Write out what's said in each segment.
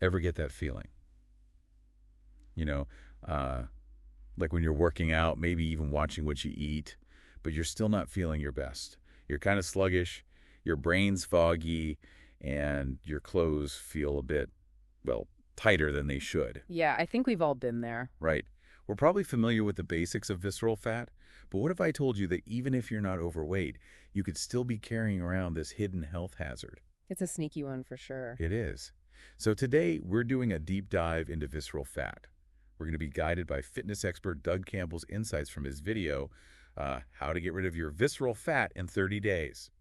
Ever get that feeling? You know, uh, like when you're working out, maybe even watching what you eat, but you're still not feeling your best. You're kind of sluggish, your brain's foggy, and your clothes feel a bit, well, tighter than they should. Yeah, I think we've all been there. Right. We're probably familiar with the basics of visceral fat, but what if I told you that even if you're not overweight, you could still be carrying around this hidden health hazard? It's a sneaky one for sure. It is. So today, we're doing a deep dive into visceral fat. We're going to be guided by fitness expert Doug Campbell's insights from his video, How to Get Rid of Your Visceral Fat in 30 Days.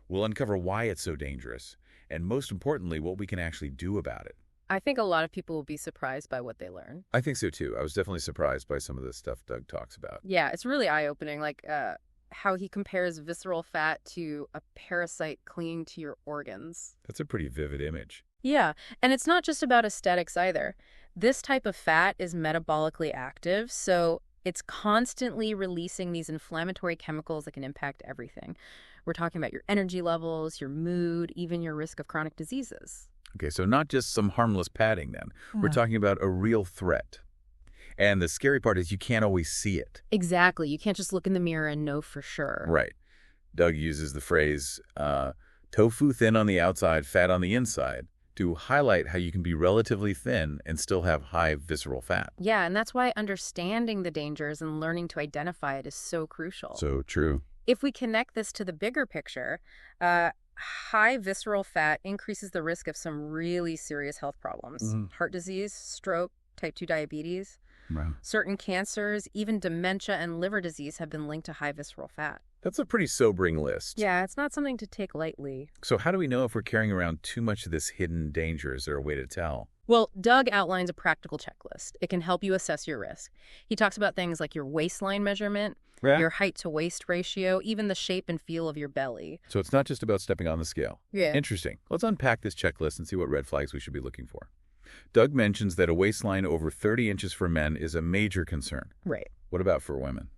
We'll uncover why it's so dangerous, and most importantly, what we can actually do about it. I think a lot of people will be surprised by what they learn. I think so, too. I was definitely surprised by some of the stuff Doug talks about. Yeah, it's really eye-opening, like how he compares visceral fat to a parasite clinging to your organs. That's a pretty vivid image. Yeah, and it's not just about aesthetics either. This type of fat is metabolically active, so it's constantly releasing these inflammatory chemicals that can impact everything. We're talking about your energy levels, your mood, even your risk of chronic diseases. Okay, so not just some harmless padding then. We're talking about a real threat. And the scary part is you can't always see it. Exactly. You can't just look in the mirror and know for sure. Right. Doug uses the phrase, tofu thin on the outside, fat on the inside, to highlight how you can be relatively thin and still have high visceral fat. Yeah, and that's why understanding the dangers and learning to identify it is so crucial. So true. If we connect this to the bigger picture, high visceral fat increases the risk of some really serious health problems. Heart disease, stroke, type 2 diabetes. Right. Certain cancers, even dementia and liver disease have been linked to high visceral fat. That's a pretty sobering list. Yeah, it's not something to take lightly. So how do we know if we're carrying around too much of this hidden danger? Is there a way to tell? Well, Doug outlines a practical checklist. It can help you assess your risk. He talks about things like your waistline measurement, your height to waist ratio, even the shape and feel of your belly. So it's not just about stepping on the scale. Yeah. Interesting. Let's unpack this checklist and see what red flags we should be looking for. Doug mentions that a waistline over 30 inches for men is a major concern. Right. What about for women?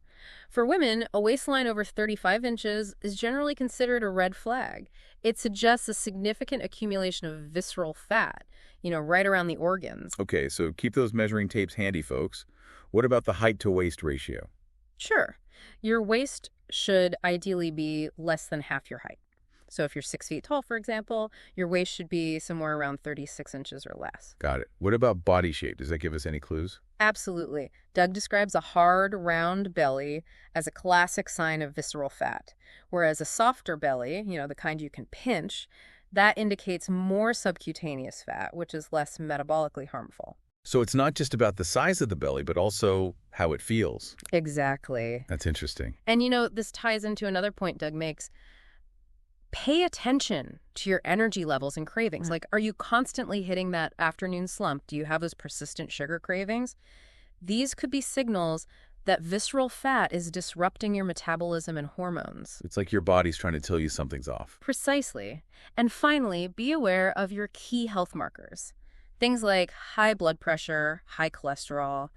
For women, a waistline over 35 inches is generally considered a red flag. It suggests a significant accumulation of visceral fat, right around the organs. Okay, so keep those measuring tapes handy, folks. What about the height to waist ratio? Sure. Your waist should ideally be less than half your height. So if you're 6 feet tall, for example, your waist should be somewhere around 36 inches or less. Got it. What about body shape? Does that give us any clues? Absolutely. Doug describes a hard, round belly as a classic sign of visceral fat, whereas a softer belly, the kind you can pinch, that indicates more subcutaneous fat, which is less metabolically harmful. So it's not just about the size of the belly, but also how it feels. Exactly. That's interesting. And this ties into another point Doug makes. Pay attention to your energy levels and cravings. Like, are you constantly hitting that afternoon slump? Do you have those persistent sugar cravings? These could be signals that visceral fat is disrupting your metabolism and hormones. It's like your body's trying to tell you something's off. Precisely. And finally, be aware of your key health markers. Things like high blood pressure, high cholesterol,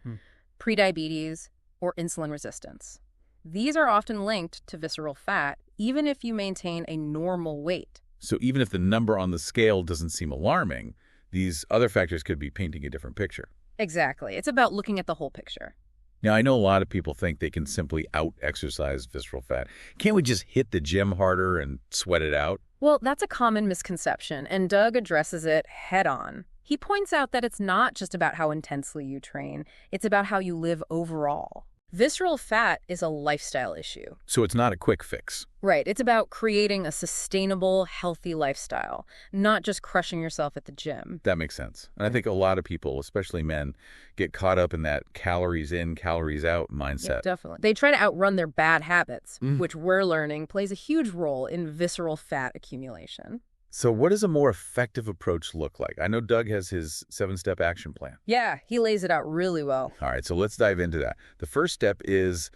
prediabetes, or insulin resistance. These are often linked to visceral fat, even if you maintain a normal weight. So even if the number on the scale doesn't seem alarming, these other factors could be painting a different picture. Exactly. It's about looking at the whole picture. Now, I know a lot of people think they can simply out-exercise visceral fat. Can't we just hit the gym harder and sweat it out? Well, that's a common misconception, and Doug addresses it head-on. He points out that it's not just about how intensely you train. It's about how you live overall. Visceral fat is a lifestyle issue. So it's not a quick fix. Right. It's about creating a sustainable, healthy lifestyle, not just crushing yourself at the gym. That makes sense. And I think a lot of people, especially men, get caught up in that calories in, calories out mindset. Yeah, definitely. They try to outrun their bad habits, which we're learning plays a huge role in visceral fat accumulation. So what does a more effective approach look like? I know Doug has his 7-step action plan. Yeah, he lays it out really well. All right, so let's dive into that. The first step is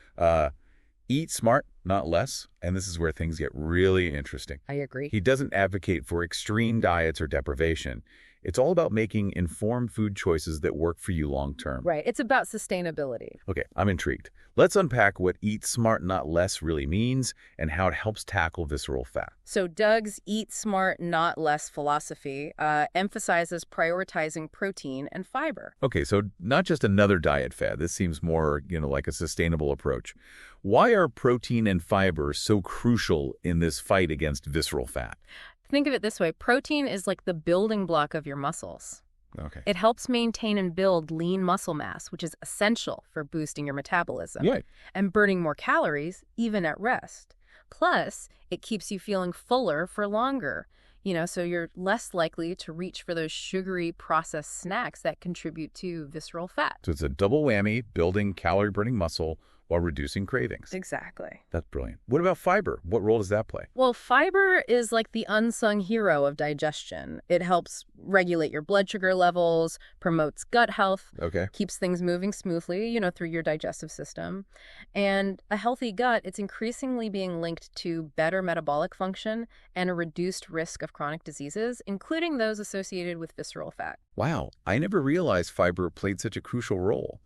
eat smart, not less. And this is where things get really interesting. I agree. He doesn't advocate for extreme diets or deprivation. It's all about making informed food choices that work for you long term. Right. It's about sustainability. Okay, I'm intrigued. Let's unpack what Eat Smart Not Less really means and how it helps tackle visceral fat. So Doug's Eat Smart Not Less philosophy emphasizes prioritizing protein and fiber. Okay, so not just another diet fad. This seems more, like a sustainable approach. Why are protein and fiber so crucial in this fight against visceral fat? Think of it this way. Protein is like the building block of your muscles. Okay. It helps maintain and build lean muscle mass, which is essential for boosting your metabolism and burning more calories, even at rest. Plus, it keeps you feeling fuller for longer, so you're less likely to reach for those sugary processed snacks that contribute to visceral fat. So it's a double whammy, building calorie-burning muscle while reducing cravings. Exactly. That's brilliant. What about fiber? What role does that play? Well, fiber is like the unsung hero of digestion. It helps regulate your blood sugar levels, promotes gut health, keeps things moving smoothly, through your digestive system. And a healthy gut, it's increasingly being linked to better metabolic function and a reduced risk of chronic diseases, including those associated with visceral fat. Wow, I never realized fiber played such a crucial role.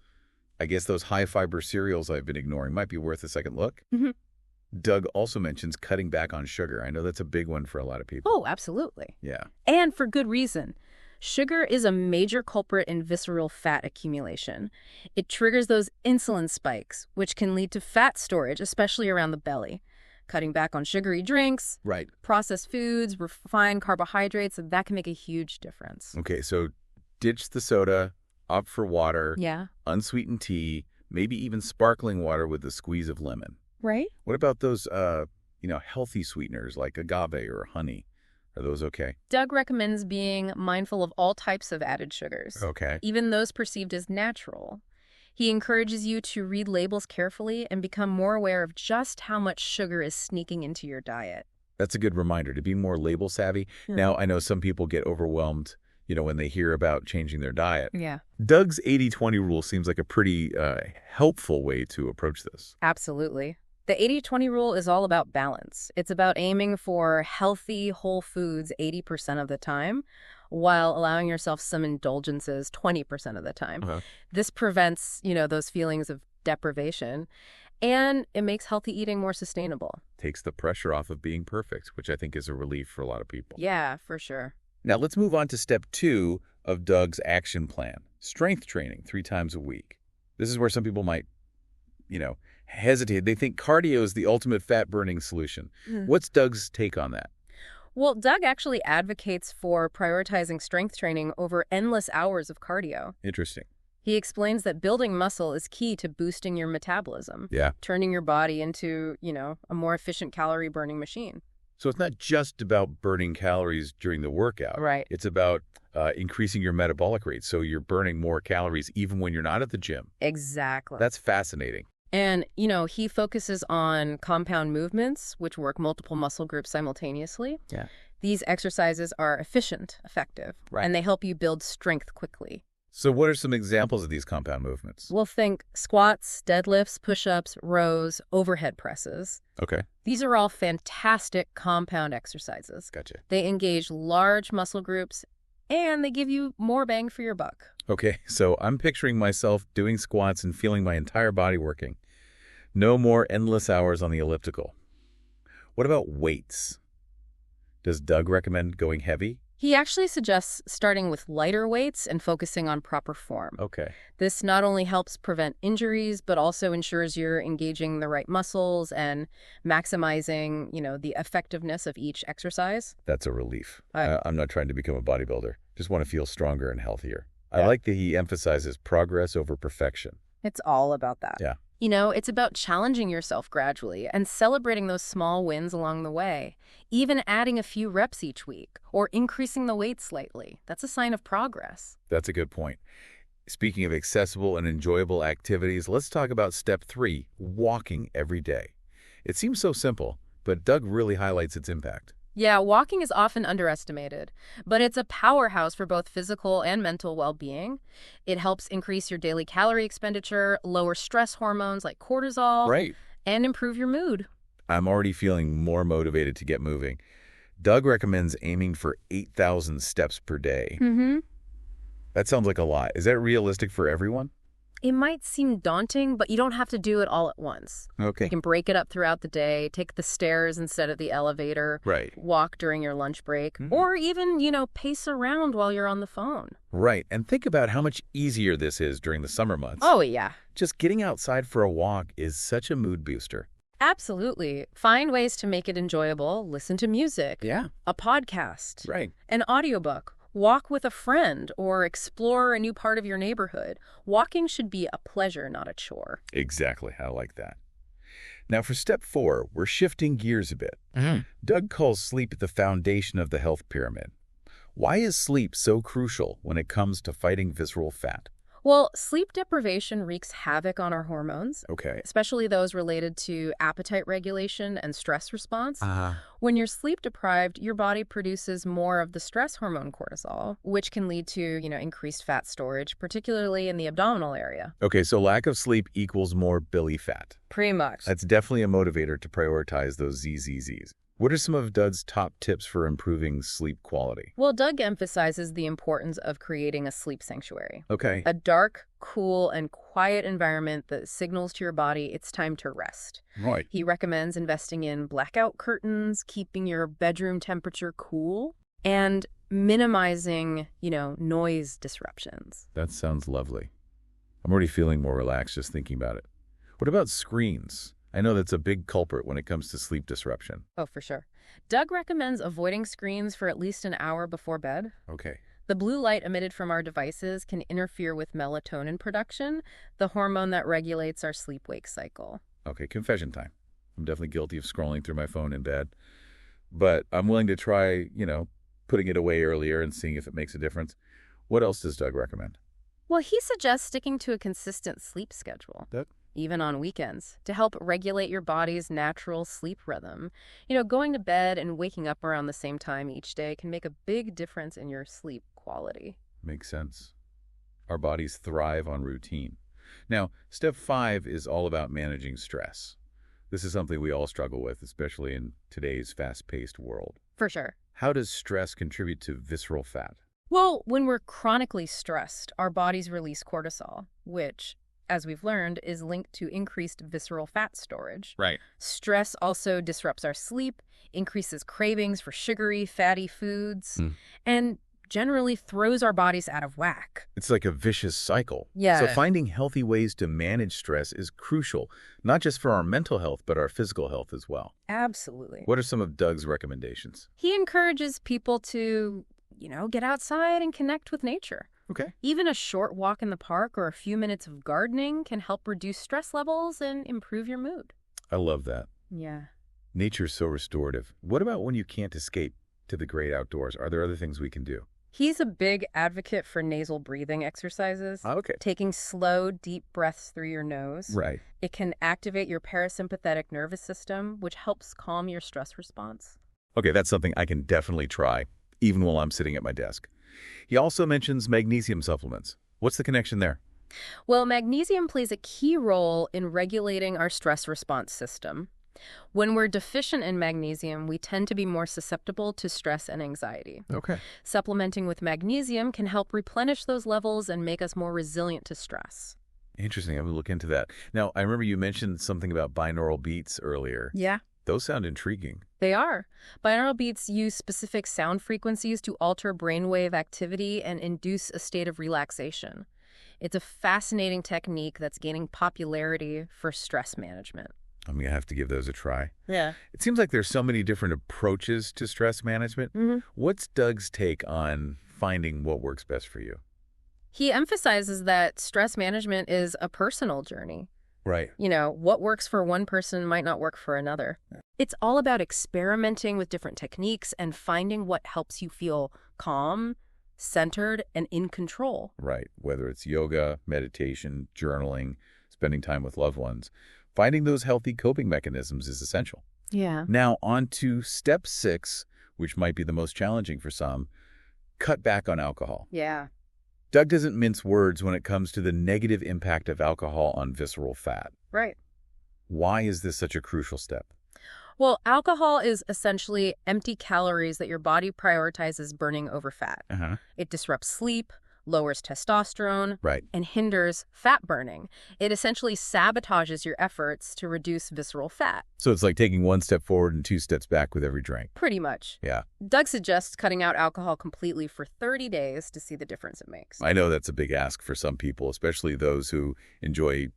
I guess those high-fiber cereals I've been ignoring might be worth a second look. Doug also mentions cutting back on sugar. I know that's a big one for a lot of people. Oh, absolutely. Yeah. And for good reason. Sugar is a major culprit in visceral fat accumulation. It triggers those insulin spikes, which can lead to fat storage, especially around the belly. Cutting back on sugary drinks, processed foods, refined carbohydrates, that can make a huge difference. Okay, so ditch the soda, opt for water, unsweetened tea, maybe even sparkling water with a squeeze of lemon. Right. What about those, healthy sweeteners like agave or honey? Are those okay? Doug recommends being mindful of all types of added sugars. Okay. Even those perceived as natural. He encourages you to read labels carefully and become more aware of just how much sugar is sneaking into your diet. That's a good reminder to be more label savvy. Now, I know some people get overwhelmed when they hear about changing their diet. Yeah. Doug's 80-20 rule seems like a pretty helpful way to approach this. Absolutely. The 80-20 rule is all about balance. It's about aiming for healthy, whole foods 80% of the time, while allowing yourself some indulgences 20% of the time. This prevents, those feelings of deprivation, and it makes healthy eating more sustainable. Takes the pressure off of being perfect, which I think is a relief for a lot of people. Yeah, for sure. Now, let's move on to step 2 of Doug's action plan, strength training 3 times a week. This is where some people might, hesitate. They think cardio is the ultimate fat-burning solution. What's Doug's take on that? Well, Doug actually advocates for prioritizing strength training over endless hours of cardio. Interesting. He explains that building muscle is key to boosting your metabolism, turning your body into, a more efficient calorie-burning machine. So it's not just about burning calories during the workout. Right. It's about increasing your metabolic rate, so you're burning more calories even when you're not at the gym. Exactly. That's fascinating. And, he focuses on compound movements, which work multiple muscle groups simultaneously. Yeah. These exercises are efficient, effective, and they help you build strength quickly. So what are some examples of these compound movements? We'll think squats, deadlifts, push-ups, rows, overhead presses. Okay. These are all fantastic compound exercises. Gotcha. They engage large muscle groups, and they give you more bang for your buck. Okay, so I'm picturing myself doing squats and feeling my entire body working. No more endless hours on the elliptical. What about weights? Does Doug recommend going heavy? He actually suggests starting with lighter weights and focusing on proper form. Okay. This not only helps prevent injuries, but also ensures you're engaging the right muscles and maximizing, the effectiveness of each exercise. That's a relief. I'm not trying to become a bodybuilder. Just want to feel stronger and healthier. I like that he emphasizes progress over perfection. It's all about that. Yeah. It's about challenging yourself gradually and celebrating those small wins along the way. Even adding a few reps each week or increasing the weight slightly. That's a sign of progress. That's a good point. Speaking of accessible and enjoyable activities, let's talk about step 3, walking every day. It seems so simple, but Doug really highlights its impact. Yeah, walking is often underestimated, but it's a powerhouse for both physical and mental well-being. It helps increase your daily calorie expenditure, lower stress hormones like cortisol, Right. and improve your mood. I'm already feeling more motivated to get moving. Doug recommends aiming for 8,000 steps per day. Mm-hmm. That sounds like a lot. Is that realistic for everyone? It might seem daunting, but you don't have to do it all at once. Okay. You can break it up throughout the day, take the stairs instead of the elevator, Right. walk during your lunch break, Mhm. or even, pace around while you're on the phone. Right. And think about how much easier this is during the summer months. Oh, yeah. Just getting outside for a walk is such a mood booster. Absolutely. Find ways to make it enjoyable. Listen to music, Yeah. a podcast, Right. an audiobook, walk with a friend, or explore a new part of your neighborhood. Walking should be a pleasure, not a chore. Exactly. I like that. Now for step 4, we're shifting gears a bit. Mm-hmm. Doug calls sleep the foundation of the health pyramid. Why is sleep so crucial when it comes to fighting visceral fat? Well, sleep deprivation wreaks havoc on our hormones, Okay. especially those related to appetite regulation and stress response. Uh-huh. When you're sleep deprived, your body produces more of the stress hormone cortisol, which can lead to, increased fat storage, particularly in the abdominal area. Okay, so lack of sleep equals more belly fat. Pretty much. That's definitely a motivator to prioritize those ZZZs. What are some of Doug's top tips for improving sleep quality? Well, Doug emphasizes the importance of creating a sleep sanctuary. Okay. A dark, cool, and quiet environment that signals to your body it's time to rest. Right. He recommends investing in blackout curtains, keeping your bedroom temperature cool, and minimizing, noise disruptions. That sounds lovely. I'm already feeling more relaxed just thinking about it. What about screens? I know that's a big culprit when it comes to sleep disruption. Oh, for sure. Doug recommends avoiding screens for at least an hour before bed. Okay. The blue light emitted from our devices can interfere with melatonin production, the hormone that regulates our sleep-wake cycle. Okay, confession time. I'm definitely guilty of scrolling through my phone in bed, but I'm willing to try, putting it away earlier and seeing if it makes a difference. What else does Doug recommend? Well, he suggests sticking to a consistent sleep schedule. Doug? Even on weekends, to help regulate your body's natural sleep rhythm. Going to bed and waking up around the same time each day can make a big difference in your sleep quality. Makes sense. Our bodies thrive on routine. Now, step 5 is all about managing stress. This is something we all struggle with, especially in today's fast-paced world. For sure. How does stress contribute to visceral fat? Well, when we're chronically stressed, our bodies release cortisol, which, as we've learned, is linked to increased visceral fat storage. Right. Stress also disrupts our sleep, increases cravings for sugary, fatty foods, and generally throws our bodies out of whack. It's like a vicious cycle. Yeah. So finding healthy ways to manage stress is crucial, not just for our mental health, but our physical health as well. Absolutely. What are some of Doug's recommendations? He encourages people to, get outside and connect with nature. Okay. Even a short walk in the park or a few minutes of gardening can help reduce stress levels and improve your mood. I love that. Yeah. Nature's so restorative. What about when you can't escape to the great outdoors? Are there other things we can do? He's a big advocate for nasal breathing exercises. Okay. Taking slow, deep breaths through your nose. Right. It can activate your parasympathetic nervous system, which helps calm your stress response. Okay, that's something I can definitely try, even while I'm sitting at my desk. He also mentions magnesium supplements. What's the connection there? Well, magnesium plays a key role in regulating our stress response system. When we're deficient in magnesium, we tend to be more susceptible to stress and anxiety. Okay. Supplementing with magnesium can help replenish those levels and make us more resilient to stress. Interesting. I will look into that. Now, I remember you mentioned something about binaural beats earlier. Yeah. Those sound intriguing. They are. Binaural beats use specific sound frequencies to alter brainwave activity and induce a state of relaxation. It's a fascinating technique that's gaining popularity for stress management. I'm going to have to give those a try. Yeah. It seems like there's so many different approaches to stress management. What's Doug's take on finding what works best for you? He emphasizes that stress management is a personal journey. Right. What works for one person might not work for another. It's all about experimenting with different techniques and finding what helps you feel calm, centered, and in control. Right. Whether it's yoga, meditation, journaling, spending time with loved ones, finding those healthy coping mechanisms is essential. Yeah. Now on to step 6, which might be the most challenging for some, cut back on alcohol. Yeah. Doug doesn't mince words when it comes to the negative impact of alcohol on visceral fat. Right. Why is this such a crucial step? Well, alcohol is essentially empty calories that your body prioritizes burning over fat. Uh-huh. It disrupts sleep, lowers testosterone, Right. and hinders fat burning. It essentially sabotages your efforts to reduce visceral fat. So it's like taking one step forward and two steps back with every drink. Pretty much. Yeah. Doug suggests cutting out alcohol completely for 30 days to see the difference it makes. I know that's a big ask for some people, especially those who enjoy,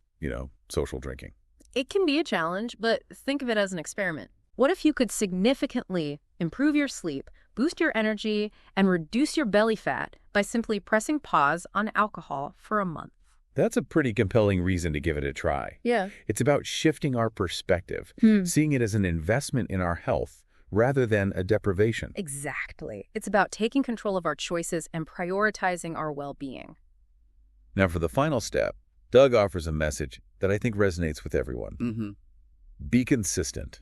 social drinking. It can be a challenge, but think of it as an experiment. What if you could significantly improve your sleep, boost your energy, and reduce your belly fat by simply pressing pause on alcohol for a month? That's a pretty compelling reason to give it a try. Yeah. It's about shifting our perspective, seeing it as an investment in our health rather than a deprivation. Exactly. It's about taking control of our choices and prioritizing our well-being. Now, for the final step, Doug offers a message that I think resonates with everyone. Mm-hmm. Be consistent,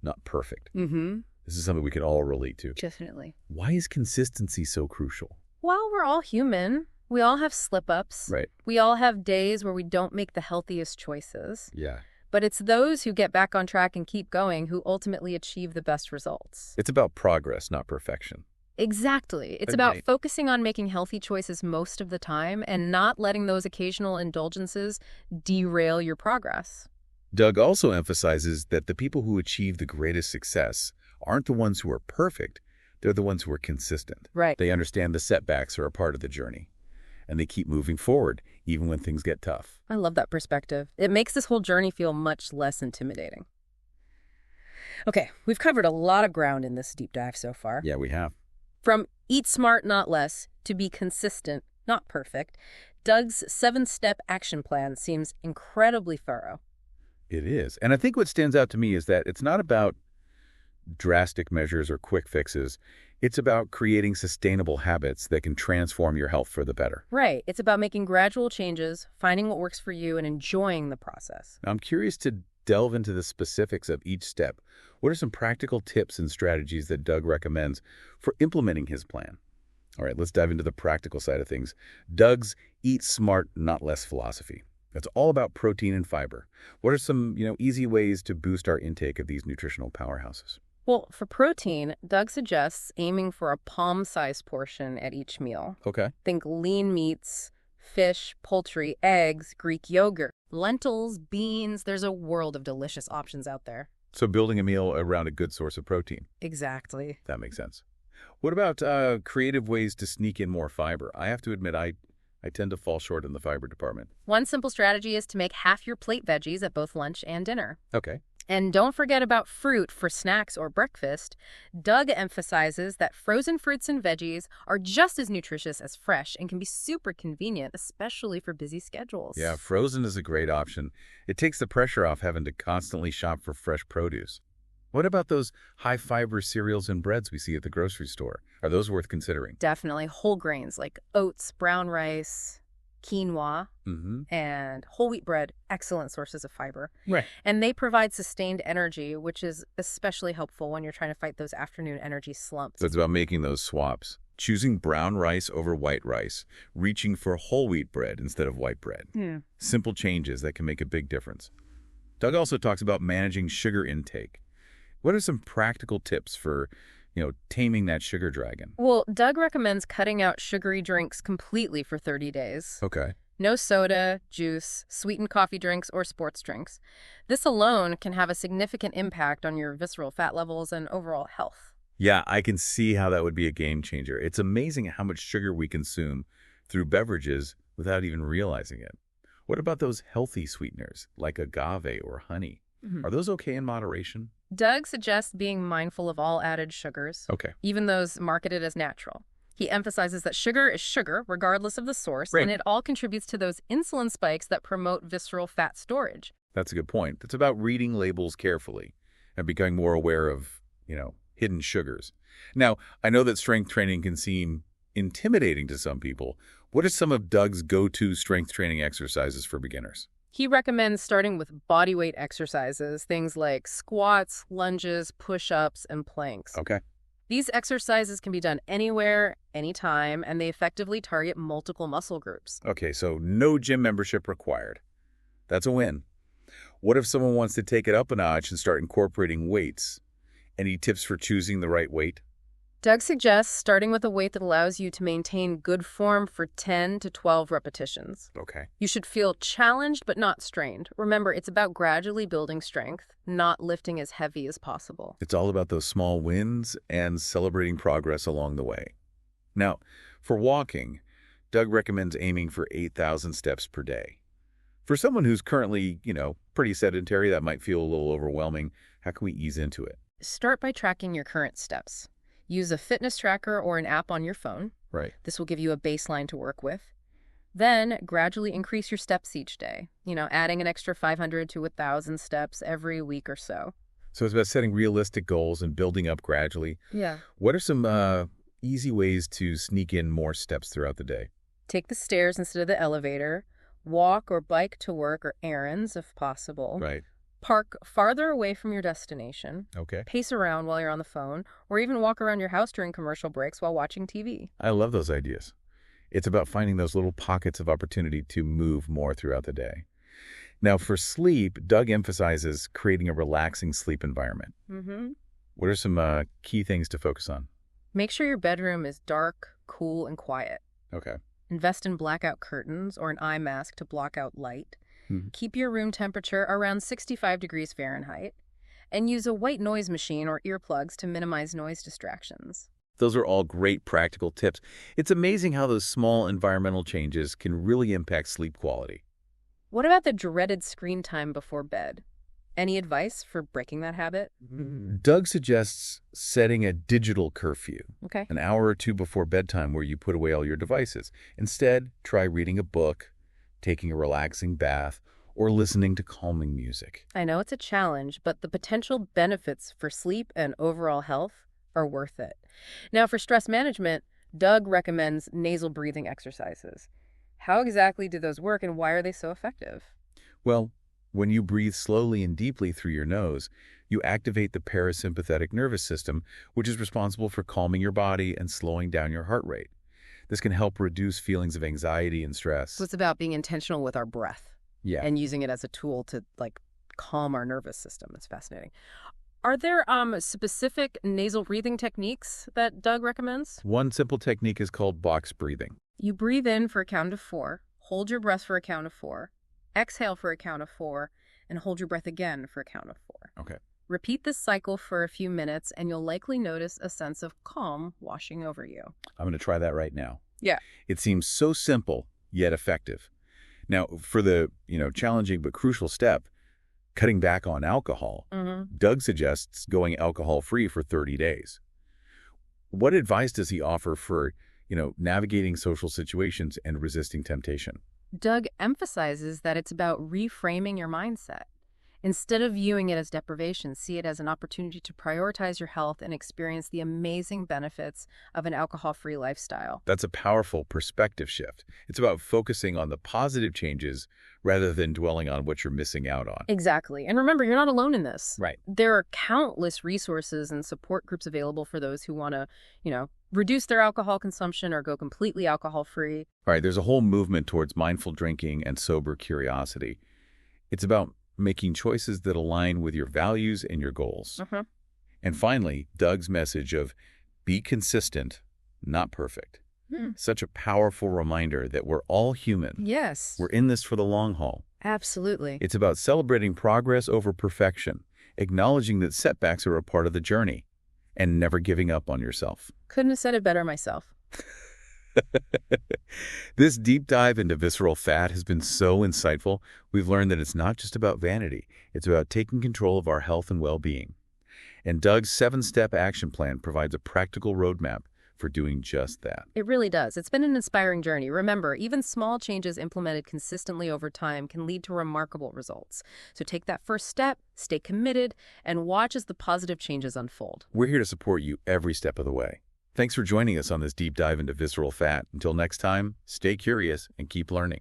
not perfect. Mm-hmm. This is something we can all relate to. Definitely. Why is consistency so crucial? Well, we're all human. We all have slip-ups. Right. We all have days where we don't make the healthiest choices. Yeah. But it's those who get back on track and keep going who ultimately achieve the best results. It's about progress, not perfection. Exactly. It's about focusing on making healthy choices most of the time and not letting those occasional indulgences derail your progress. Doug also emphasizes that the people who achieve the greatest success aren't the ones who are perfect, they're the ones who are consistent. Right. They understand the setbacks are a part of the journey, and they keep moving forward, even when things get tough. I love that perspective. It makes this whole journey feel much less intimidating. Okay, we've covered a lot of ground in this deep dive so far. Yeah, we have. From eat smart, not less, to be consistent, not perfect, Doug's 7-step action plan seems incredibly thorough. It is. And I think what stands out to me is that it's not about drastic measures or quick fixes. It's about creating sustainable habits that can transform your health for the better. Right. It's about making gradual changes, finding what works for you, and enjoying the process. Now, I'm curious to delve into the specifics of each step. What are some practical tips and strategies that Doug recommends for implementing his plan? All right, let's dive into the practical side of things. Doug's Eat Smart, Not Less philosophy. It's all about protein and fiber. What are some, easy ways to boost our intake of these nutritional powerhouses? Well, for protein, Doug suggests aiming for a palm-sized portion at each meal. Okay. Think lean meats, fish, poultry, eggs, Greek yogurt, lentils, beans. There's a world of delicious options out there. So building a meal around a good source of protein. Exactly. That makes sense. What about creative ways to sneak in more fiber? I have to admit, I tend to fall short in the fiber department. One simple strategy is to make half your plate veggies at both lunch and dinner. Okay. And don't forget about fruit for snacks or breakfast. Doug emphasizes that frozen fruits and veggies are just as nutritious as fresh and can be super convenient, especially for busy schedules. Yeah, frozen is a great option. It takes the pressure off having to constantly shop for fresh produce. What about those high-fiber cereals and breads we see at the grocery store? Are those worth considering? Definitely. Whole grains like oats, brown rice, quinoa, and whole wheat bread, excellent sources of fiber. Right. And they provide sustained energy, which is especially helpful when you're trying to fight those afternoon energy slumps. So it's about making those swaps. Choosing brown rice over white rice. Reaching for whole wheat bread instead of white bread. Simple changes that can make a big difference. Doug also talks about managing sugar intake. What are some practical tips for, taming that sugar dragon? Well, Doug recommends cutting out sugary drinks completely for 30 days. Okay. No soda, juice, sweetened coffee drinks, or sports drinks. This alone can have a significant impact on your visceral fat levels and overall health. Yeah, I can see how that would be a game changer. It's amazing how much sugar we consume through beverages without even realizing it. What about those healthy sweeteners like agave or honey? Are those okay in moderation? Doug suggests being mindful of all added sugars, even those marketed as natural. He emphasizes that sugar is sugar, regardless of the source, and it all contributes to those insulin spikes that promote visceral fat storage. That's a good point. It's about reading labels carefully and becoming more aware of, hidden sugars. Now, I know that strength training can seem intimidating to some people. What are some of Doug's go-to strength training exercises for beginners? He recommends starting with bodyweight exercises, things like squats, lunges, push-ups, and planks. Okay. These exercises can be done anywhere, anytime, and they effectively target multiple muscle groups. Okay, so no gym membership required. That's a win. What if someone wants to take it up a notch and start incorporating weights? Any tips for choosing the right weight? Doug suggests starting with a weight that allows you to maintain good form for 10 to 12 repetitions. Okay. You should feel challenged but not strained. Remember, it's about gradually building strength, not lifting as heavy as possible. It's all about those small wins and celebrating progress along the way. Now, for walking, Doug recommends aiming for 8,000 steps per day. For someone who's currently, pretty sedentary, that might feel a little overwhelming. How can we ease into it? Start by tracking your current steps. Use a fitness tracker or an app on your phone. Right. This will give you a baseline to work with. Then gradually increase your steps each day, adding an extra 500 to 1,000 steps every week or so. So it's about setting realistic goals and building up gradually. Yeah. What are some easy ways to sneak in more steps throughout the day? Take the stairs instead of the elevator. Walk or bike to work or errands if possible. Right. Park farther away from your destination. Okay. Pace around while you're on the phone, or even walk around your house during commercial breaks while watching TV. I love those ideas. It's about finding those little pockets of opportunity to move more throughout the day. Now, for sleep, Doug emphasizes creating a relaxing sleep environment. What are some key things to focus on? Make sure your bedroom is dark, cool, and quiet. Okay. Invest in blackout curtains or an eye mask to block out light. Keep your room temperature around 65 degrees Fahrenheit. And use a white noise machine or earplugs to minimize noise distractions. Those are all great practical tips. It's amazing how those small environmental changes can really impact sleep quality. What about the dreaded screen time before bed? Any advice for breaking that habit? Doug suggests setting a digital curfew, Okay. an hour or two before bedtime where you put away all your devices. Instead, try reading a book, taking a relaxing bath, or listening to calming music. I know it's a challenge, but the potential benefits for sleep and overall health are worth it. Now, for stress management, Doug recommends nasal breathing exercises. How exactly do those work and why are they so effective? Well, when you breathe slowly and deeply through your nose, you activate the parasympathetic nervous system, which is responsible for calming your body and slowing down your heart rate. This can help reduce feelings of anxiety and stress. So it's about being intentional with our breath. Yeah. And using it as a tool to, calm our nervous system. It's fascinating. Are there specific nasal breathing techniques that Doug recommends? One simple technique is called box breathing. You breathe in for a count of 4, hold your breath for a count of 4, exhale for a count of 4, and hold your breath again for a count of 4. Okay. Repeat this cycle for a few minutes, and you'll likely notice a sense of calm washing over you. I'm going to try that right now. Yeah. It seems so simple, yet effective. Now, for the, challenging but crucial step, cutting back on alcohol, Doug suggests going alcohol-free for 30 days. What advice does he offer for, navigating social situations and resisting temptation? Doug emphasizes that it's about reframing your mindset. Instead of viewing it as deprivation, see it as an opportunity to prioritize your health and experience the amazing benefits of an alcohol-free lifestyle. That's a powerful perspective shift. It's about focusing on the positive changes rather than dwelling on what you're missing out on. Exactly. And remember, you're not alone in this. Right. There are countless resources and support groups available for those who want to, reduce their alcohol consumption or go completely alcohol-free. All right, there's a whole movement towards mindful drinking and sober curiosity. It's about making choices that align with your values and your goals. And finally, Doug's message of be consistent, not perfect. Such a powerful reminder that we're all human. Yes. We're in this for the long haul. Absolutely. It's about celebrating progress over perfection, acknowledging that setbacks are a part of the journey, and never giving up on yourself. Couldn't have said it better myself. This deep dive into visceral fat has been so insightful. We've learned that it's not just about vanity. It's about taking control of our health and well-being. And Doug's 7-step action plan provides a practical roadmap for doing just that. It really does. It's been an inspiring journey. Remember, even small changes implemented consistently over time can lead to remarkable results. So take that first step, stay committed, and watch as the positive changes unfold. We're here to support you every step of the way. Thanks for joining us on this deep dive into visceral fat. Until next time, stay curious and keep learning.